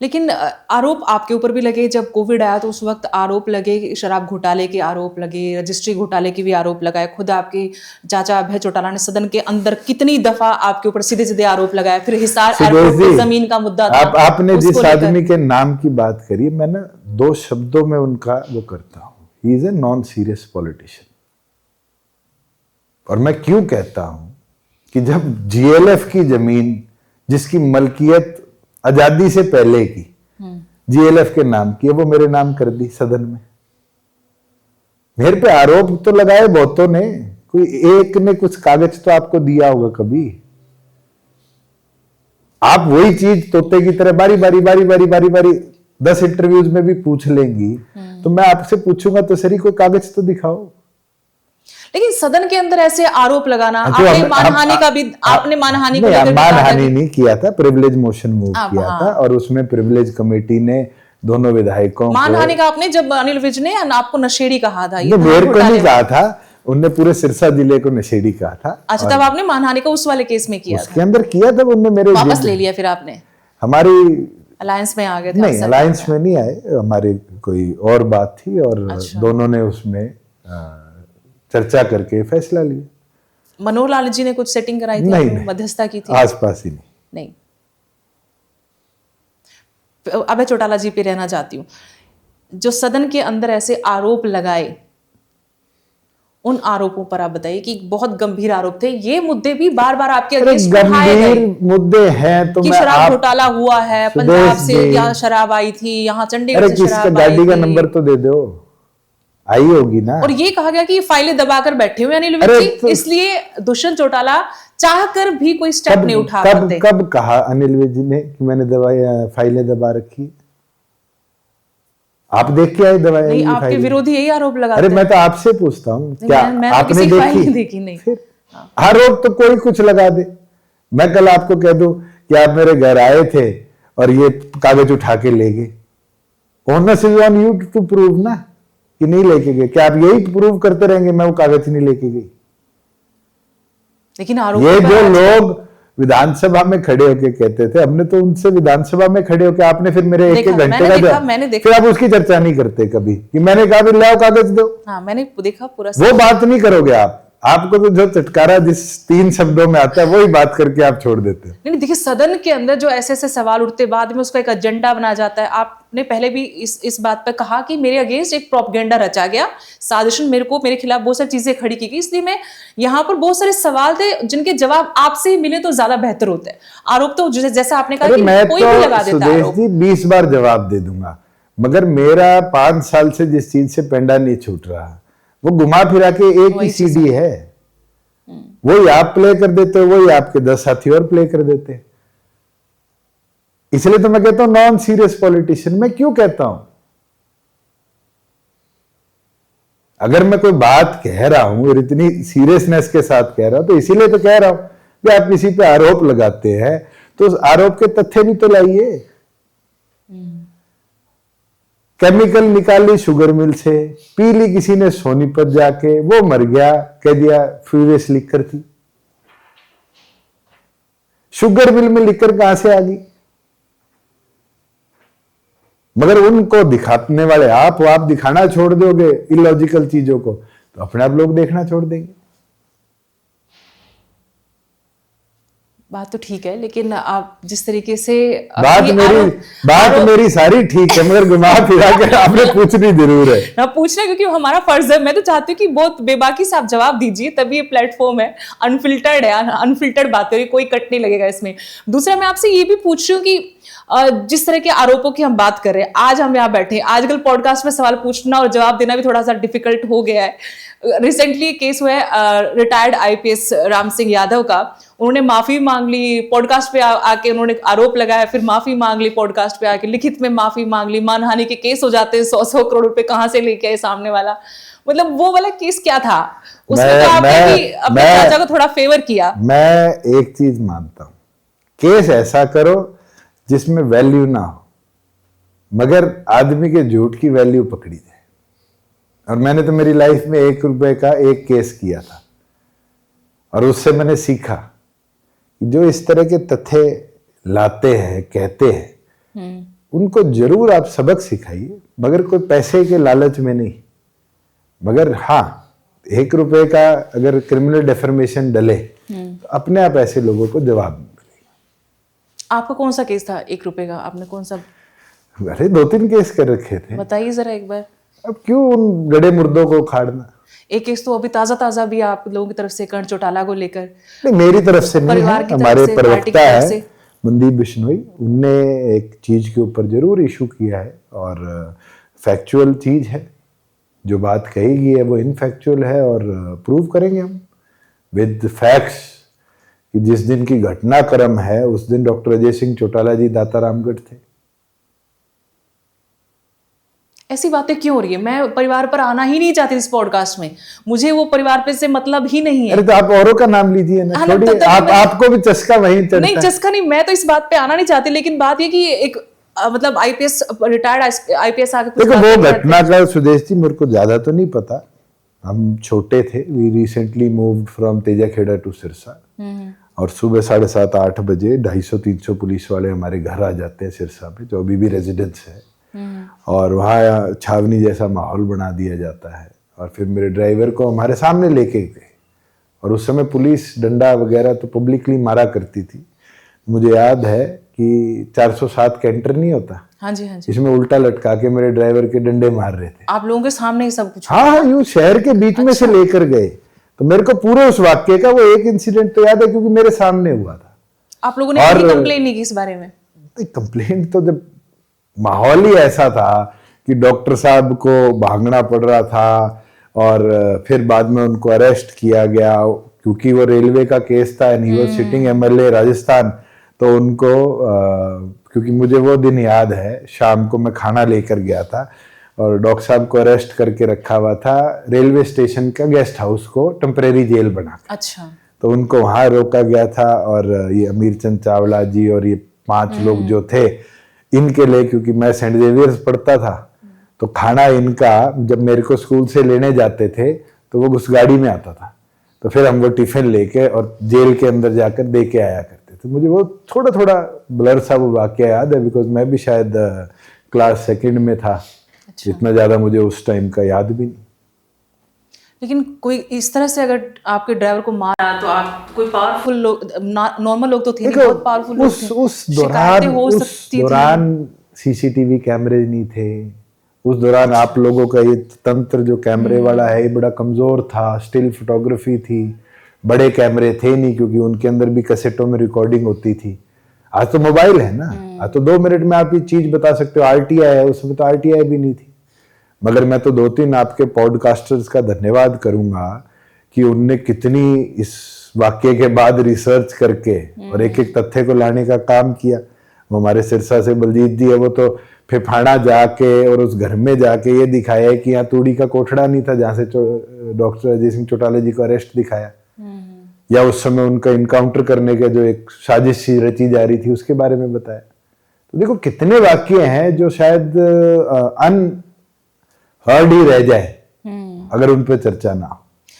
लेकिन आरोप आपके ऊपर भी लगे, जब कोविड आया तो उस वक्त आरोप लगे, शराब घोटाले के आरोप लगे, रजिस्ट्री घोटाले के भी आरोप लगाए। खुद आपके चाचा अभय चौटाला ने सदन के अंदर कितनी दफा आपके ऊपर सीधे सीधे आरोप लगाए। फिर हिसार एयरपोर्ट पे जमीन का मुद्दा था। आपने जिस आदमी के नाम की बात करी, मैं ना 2 शब्दों में उनका वो करता हूं, he is a non serious politician. और मैं क्यों कहता हूं कि जब जीएलएफ की जमीन जिसकी मलकियत आजादी से पहले की जीएलएफ के नाम की है, वो मेरे नाम कर दी सदन में। मेरे पे आरोप तो लगाए बहुतों ने, कोई एक ने कुछ कागज तो आपको दिया होगा कभी। आप वही चीज तोते की तरह बारी बारी 10 इंटरव्यूज में भी पूछ लेंगी, तो मैं आपसे पूछूंगा तो सही कोई कागज तो दिखाओ। लेकिन सदन के अंदर ऐसे आरोप लगाना, आपने मानहानि का भी, आपने मानहानि को लेकर मानहानि नहीं किया था, प्रिविलेज मोशन मूव किया था और उसमें प्रिविलेज कमेटी ने दोनों विधायकों मानहानि का आपने, जब अनिल विज ने आपको नशेड़ी कहा था, ये मेरे को नहीं कहा था, उनने पूरे सिरसा जिले को नशेड़ी कहा था। अच्छा, तब आपने मानहानि का उस वाले केस में किया, उसके अंदर किया था, उनने मेरे वापस ले लिया, फिर आपने हमारी अलायंस में आ गए थे? नहीं, अलायंस में नहीं आए, हमारी कोई और बात थी और दोनों ने उसमें चर्चा करके फैसला लिया। मनोहर लाल जी ने कुछ सेटिंग कराई थी? नहीं, मध्यस्थता की थी? आसपास ही नहीं। अभय चौटाला जी पे रहना चाहती हूँ, जो सदन के अंदर ऐसे आरोप लगाए, उन आरोपों पर आप बताइए कि बहुत गंभीर आरोप थे, ये मुद्दे भी बार बार आपके अगेंस्ट उठाए गए। मुद्दे हैं तो कि शराब घोटाला हुआ है, पंजाब से यहाँ शराब आई थी, यहाँ चंडीगढ़ से शराब आई थी। गाड़ी का नंबर तो दे दो, आई होगी ना। और ये कहा गया कि फाइलें दबाकर बैठे हुए अनिल विज जी, इसलिए दुष्यंत चौटाला चाहकर भी कोई स्टेप नहीं उठा पाते। कब कहा अनिल विज ने कि मैंने फाइलें दबा रखी? आप देख के आए दबाई? नहीं, आपके विरोधी यही आरोप लगाते हैं। अरे मैं तो आपसे पूछता हूँ, क्या आपने देखी? नहीं। फिर आरोप तो कोई कुछ लगा दे। मैं कल आपको कह दूं कि आप मेरे घर आए थे और ये कागज उठा के ले गए, onus is on you to prove ना कि नहीं लेके गए। क्या आप यही प्रूव करते रहेंगे मैं वो कागज नहीं लेके गई? लेकिन आरोप ये जो लोग विधानसभा में खड़े होके कहते थे, हमने तो उनसे विधानसभा में खड़े होके, आपने फिर मेरे एक घंटे का फिर आप उसकी चर्चा नहीं करते कभी कि मैंने कहा भी लाओ कागज दो। हाँ, मैंने देखा पूरा, वो बात नहीं करोगे आप। आपको तो जो चटकारा जिस 3 शब्दों में आता है वही बात करके आप छोड़ देते हैं। नहीं, देखिए सदन के अंदर जो ऐसे ऐसे सवाल उठते, बाद में उसका एक एजेंडा बना जाता है। आपने पहले भी इस बात पर कहा कि मेरे अगेंस्ट एक प्रोपेगेंडा रचा गया, साजिशन, मेरे खिलाफ बहुत सारी चीजें खड़ी की गई, इसलिए मैं यहाँ पर बहुत सारे सवाल थे जिनके जवाब आपसे ही मिले तो ज्यादा बेहतर होते हैं। आरोप तो जैसा आपने कहा कि कोई भी लगा देता है आरोप। 20 बार जवाब दे दूंगा, मगर मेरा 5 साल से जिस चीज से पेंडा नहीं छूट रहा, वो घुमा फिरा के एक ही सीडी है। वही आप प्ले कर देते हो, वही आपके 10 साथी और प्ले कर देते हैं। इसलिए तो मैं कहता हूं नॉन सीरियस पॉलिटिशियन। मैं क्यों कहता हूं? अगर मैं कोई बात कह रहा हूं और इतनी सीरियसनेस के साथ कह रहा हूं, तो इसीलिए तो कह रहा हूं कि आप किसी पे आरोप लगाते हैं तो उस आरोप के तथ्य भी तो लाइए। केमिकल निकाली शुगर मिल से, पी ली किसी ने सोनीपत जाके, वो मर गया, कह दिया फ्यूरियस लिकर थी। शुगर मिल में लिकर कहां से आ गई? मगर उनको दिखाने वाले आप दिखाना छोड़ दोगे इलॉजिकल चीजों को, तो अपने आप लोग देखना छोड़ देंगे। बात तो ठीक है, लेकिन आप जिस तरीके से बात मेरी सारी ठीक है, मगर घुमा फिरा के आपने पूछनी जरूर है ना, पूछना क्योंकि हमारा फर्ज है। मैं तो चाहती हूँ कि बहुत बेबाकी से आप जवाब दीजिए, तभी ये प्लेटफॉर्म है, अनफिल्टर्ड है, अनफिल्टर्ड बातें हो रही, कोई कट नहीं लगेगा इसमें। दूसरा, मैं आपसे ये भी पूछ रही हूँ कि जिस तरह के आरोपों की हम बात कर रहे हैं, आज हम यहाँ बैठे, आजकल पॉडकास्ट में सवाल पूछना और जवाब देना भी थोड़ा सा डिफिकल्ट हो गया है। रिसेंटली केस हुआ है रिटायर्ड आईपीएस राम सिंह यादव का, उन्होंने माफी मांग ली, पॉडकास्ट पे आके उन्होंने आरोप लगाया, फिर माफी मांग ली, पॉडकास्ट पे आके लिखित में माफी मांग ली। मानहानि के केस हो जाते हैं, 100 करोड़ रुपए कहां से लेके आए सामने वाला, मतलब वो वाला केस क्या था? उसमें तो आपने भी अपने चाचा को थोड़ा फेवर किया। मैं एक चीज मानता हूं, केस ऐसा करो जिसमें वैल्यू ना हो, मगर आदमी के झूठ की वैल्यू पकड़ी जाए। और मैंने तो मेरी लाइफ में 1 रुपए का एक केस किया था, और उससे मैंने सीखा कि जो इस तरह के तथ्य लाते हैं, कहते हैं, उनको जरूर आप सबक सिखाइए, मगर कोई पैसे के लालच में नहीं। मगर हाँ, 1 रुपए का अगर क्रिमिनल डेफर्मेशन डले तो अपने आप ऐसे लोगों को जवाब मिले। आपका कौन सा केस था 1 रुपए का? आपने कौन सा? अरे 2-3 केस कर रखे थे। बताइए जरा एक बार। अब क्यों उन गड़े मुर्दों को उखाड़ना। एक केस तो अभी ताजा भी आप लोगों की तरफ से कर्ण चौटाला को लेकर। नहीं, मेरी तरफ से नहीं परिवार है, की तरफ हमारे से, पार्टी की प्रवक्ता तरफ है से। मनदीप बिश्नोई, उनने एक चीज के ऊपर जरूर इशू किया है और फैक्चुअल चीज है। जो बात कही गई है वो इनफैक्चुअल है और प्रूव करेंगे हम विद फैक्ट्स कि जिस दिन की घटनाक्रम है उस दिन डॉक्टर अजय सिंह चौटाला जी दाता रामगढ़ थे। ऐसी बातें क्यों हो रही है? मैं परिवार पर आना ही नहीं चाहती इस पॉडकास्ट में, मुझे वो परिवार पे से मतलब ही नहीं है। अरे तो आप औरों का नाम लीजिए ना, हाँ, छोड़िए, तो आपको भी चस्का वहीं चढ़ता नहीं, है। चस्का नहीं, मैं तो इस बात पे आना नहीं चाहती, लेकिन बात ये कि एक मतलब आईपीएस, रिटायर्ड आईपीएस आके कुछ देखो बात वो नहीं करते। घटना का सुदेश जी मेरे को ज्यादा तो नहीं पता, हम छोटे थे। We recently moved from Tejakhera to Sirsa और सुबह 7:30-8 बजे 250-300 पुलिस वाले हमारे घर आ जाते हैं सिरसा पे, जो अभी भी रेजिडेंस है, और वहाँ छावनी जैसा माहौल बना दिया जाता है। और फिर मेरे ड्राइवर को हमारे सामने लेके गए और उस समय पुलिस डंडा वगैरह तो पब्लिकली मारा करती थी। मुझे याद है कि 407 कैंटर नहीं होता, हाँ जी, हाँ जी। इसमें उल्टा लटका के मेरे ड्राइवर के डंडे मार रहे थे। आप लोगों के सामने ही सब कुछ? हाँ, यूं शहर के बीच में से लेकर गए। तो मेरे को पूरे उस वाक्य का वो एक इंसिडेंट तो याद है क्योंकि मेरे सामने हुआ था। आप लोगों ने कभी कंप्लेन नहीं की इस बारे में? कंप्लेंट तो जब माहौल ही ऐसा था कि डॉक्टर साहब को भागना पड़ रहा था और फिर बाद में उनको अरेस्ट किया गया क्योंकि वो रेलवे का केस था and he was sitting MLA Rajasthan. तो उनको क्योंकि मुझे वो दिन याद है, शाम को मैं खाना लेकर गया था और डॉक्टर साहब को अरेस्ट करके रखा हुआ था रेलवे स्टेशन का गेस्ट हाउस को टेम्परेरी जेल बनाकर। अच्छा। तो उनको वहां रोका गया था और ये अमीर चंद चावला जी और ये 5 लोग जो थे, इनके लिए, क्योंकि मैं सेंट जेवियर्स पढ़ता था तो खाना इनका जब मेरे को स्कूल से लेने जाते थे तो वो उस गाड़ी में आता था, तो फिर हम वो टिफिन लेके और जेल के अंदर जाकर दे के आया करते थे। मुझे वो थोड़ा थोड़ा ब्लर सा वो वाक्य याद है बिकॉज मैं भी शायद क्लास 2 में था। अच्छा। इतना ज्यादा मुझे उस टाइम का याद भी नहीं। लेकिन कोई इस तरह से अगर आपके ड्राइवर को मारा तो आप कोई पावरफुल लोग, नॉर्मल लोग तो थे नहीं, बहुत पावरफुल लोग थे। उस दौरान सीसीटीवी कैमरे नहीं थे। उस दौरान आप लोगों का ये तंत्र जो कैमरे वाला है ये बड़ा कमजोर था। स्टिल फोटोग्राफी थी, बड़े कैमरे थे नहीं क्योंकि उनके अंदर भी कैसेटों में रिकॉर्डिंग होती थी। आज तो मोबाइल है ना, आज तो 2 मिनट में आप ये चीज बता सकते हो। आरटीआई है, उसमें तो आरटीआई भी नहीं थी। मगर मैं तो 2-3 आपके पॉडकास्टर्स का धन्यवाद करूंगा कि उनने कितनी इस वाक्य के बाद रिसर्च करके और एक एक तथ्य को लाने का काम किया। वो हमारे सिरसा से बलजीत जी है, वो तो फिफाना जाके और उस घर में जाके ये दिखाया है कि यहाँ तूड़ी का कोठड़ा नहीं था जहाँ से डॉक्टर अजय सिंह चौटाला जी को अरेस्ट दिखाया, या उस समय उनका इनकाउंटर करने का जो एक साजिश सी रची जा रही थी उसके बारे में बताया। तो देखो कितने वाक्य हैं जो शायद हर्ड ही रह जाए अगर उन पर चर्चा ना हो।